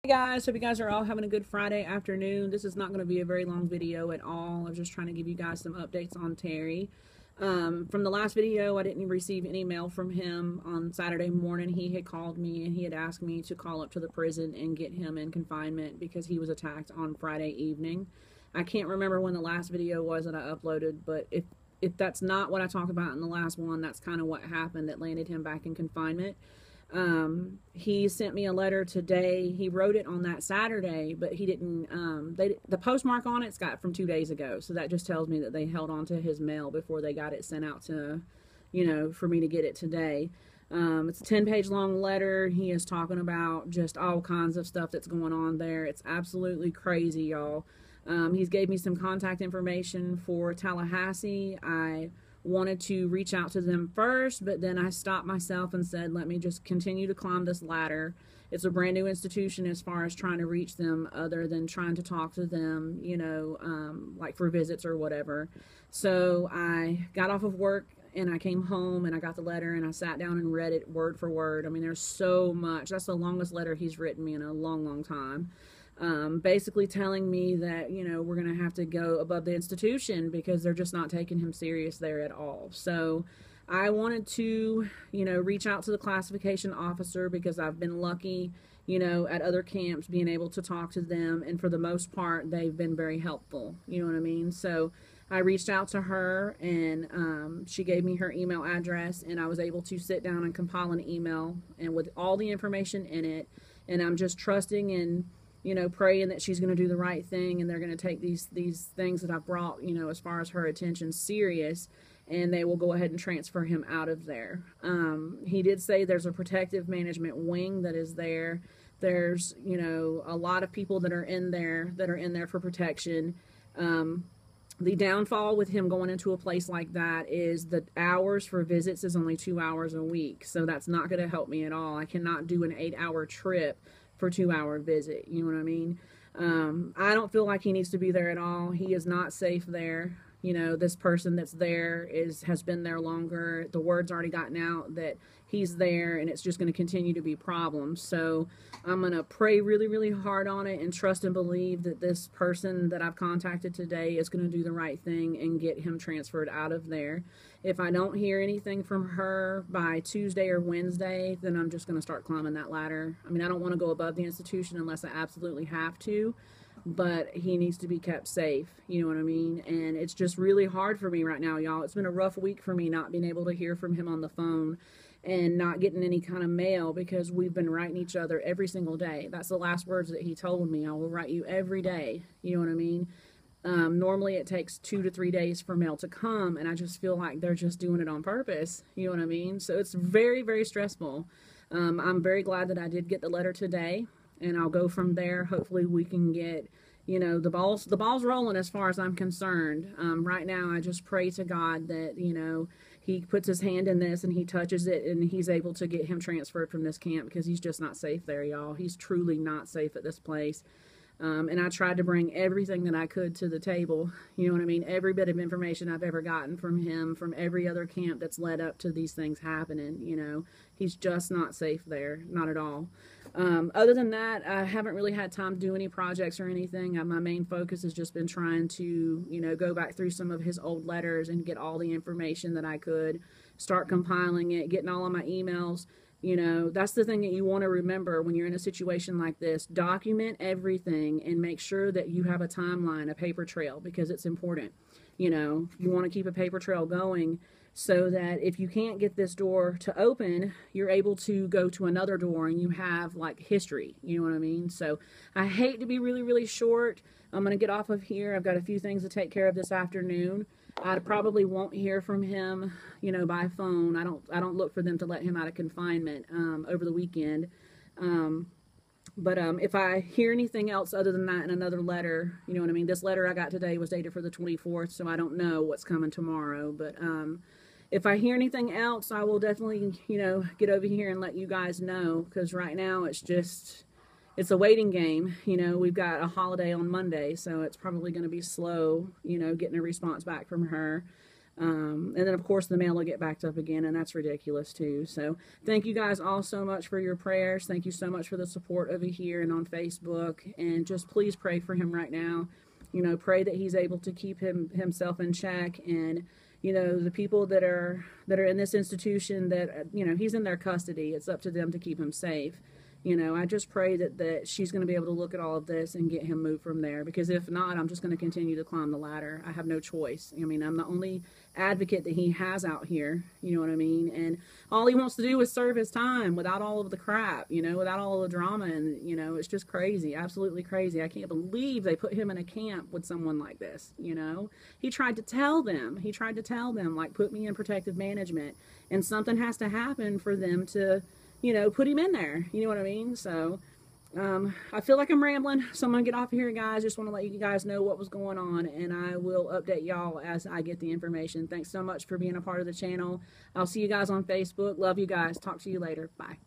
Hey guys, hope you guys are all having a good Friday afternoon. This is not going to be a very long video at all. I was just trying to give you guys some updates on Terry. From the last video, I didn't receive any mail from him. On Saturday morning, he had called me and he had asked me to call up to the prison and get him in confinement because he was attacked on Friday evening. I can't remember when the last video was that I uploaded, but if that's not what I talked about in the last one, that's kind of what happened that landed him back in confinement. He sent me a letter today. He wrote it on that Saturday, but he didn't, the postmark on it's got from 2 days ago. So that just tells me that they held on to his mail before they got it sent out to, for me to get it today. It's a 10-page long letter. He is talking about just all kinds of stuff that's going on there. It's absolutely crazy, y'all. He's gave me some contact information for Tallahassee. I wanted to reach out to them first, but then I stopped myself and said, let me just continue to climb this ladder. It's a brand new institution as far as trying to reach them other than trying to talk to them, like for visits or whatever. So I got off of work and I came home and I got the letter and I sat down and read it word for word. I mean, there's so much. That's the longest letter he's written me in a long, long time. Basically telling me that, we're going to have to go above the institution because they're just not taking him serious there at all. So I wanted to, reach out to the classification officer because I've been lucky, at other camps being able to talk to them. And for the most part, they've been very helpful. You know what I mean? So I reached out to her and she gave me her email address and I was able to sit down and compile an email and with all the information in it. And I'm just trusting and praying that she's going to do the right thing and they're going to take these things that I've brought, as far as her attention serious, and they will go ahead and transfer him out of there. He did say there's a protective management wing that is there. There's, a lot of people that are in there for protection. The downfall with him going into a place like that is the hours for visits is only 2 hours a week. So that's not going to help me at all. I cannot do an 8-hour trip for 2-hour visit. You know what I mean? I don't feel like he needs to be there at all. He is not safe there. This person that's there has been there longer. The word's already gotten out that he's there and it's just going to continue to be problems. So I'm going to pray really, really hard on it and trust and believe that this person that I've contacted today is going to do the right thing and get him transferred out of there. If I don't hear anything from her by Tuesday or Wednesday, then I'm just going to start climbing that ladder. I mean, I don't want to go above the institution unless I absolutely have to, but he needs to be kept safe, you know what I mean? And it's just really hard for me right now, y'all. It's been a rough week for me not being able to hear from him on the phone and not getting any kind of mail because we've been writing each other every single day. That's the last words that he told me. I will write you every day, you know what I mean? Normally it takes 2 to 3 days for mail to come, and I just feel like they're just doing it on purpose, you know what I mean? So it's very, very stressful. I'm very glad that I did get the letter today, and I'll go from there. Hopefully we can get, the ball's rolling as far as I'm concerned. Right now I just pray to God that, he puts his hand in this and he touches it and he's able to get him transferred from this camp because he's just not safe there, y'all. He's truly not safe at this place. And I tried to bring everything that I could to the table, you know what I mean? Every bit of information I've ever gotten from him, from every other camp that's led up to these things happening, he's just not safe there, not at all. Other than that, I haven't really had time to do any projects or anything. My main focus has just been trying to, go back through some of his old letters and get all the information that I could, start compiling it, getting all of my emails. That's the thing that you want to remember when you're in a situation like this. Document everything and make sure that you have a timeline, a paper trail, because it's important. You want to keep a paper trail going so that if you can't get this door to open, you're able to go to another door and you have like history. You know what I mean? So I hate to be really, really short. I'm going to get off of here. I've got a few things to take care of this afternoon. I probably won't hear from him, by phone. I don't look for them to let him out of confinement over the weekend. But if I hear anything else other than that in another letter, you know what I mean? This letter I got today was dated for the 24th, so I don't know what's coming tomorrow. But if I hear anything else, I will definitely, get over here and let you guys know, because right now it's a waiting game. We've got a holiday on Monday, so it's probably going to be slow, getting a response back from her. And then, of course, the mail will get backed up again, and that's ridiculous, too. So thank you guys all so much for your prayers. Thank you so much for the support over here and on Facebook. And just please pray for him right now. You know, pray that he's able to keep himself in check. And, you know, the people that are in this institution that, you know, he's in their custody. It's up to them to keep him safe. You know, I just pray that she's going to be able to look at all of this and get him moved from there. Because if not, I'm just going to continue to climb the ladder. I have no choice. I mean, I'm the only advocate that he has out here. You know what I mean? And all he wants to do is serve his time without all of the crap, you know, without all of the drama. And, you know, it's just crazy. Absolutely crazy. I can't believe they put him in a camp with someone like this, you know. He tried to tell them, like, put me in protective management. And something has to happen for them to, you know, put him in there. You know what I mean? So, I feel like I'm rambling, so I'm going to get off of here, guys. Just want to let you guys know what was going on, and I will update y'all as I get the information. Thanks so much for being a part of the channel. I'll see you guys on Facebook. Love you guys. Talk to you later. Bye.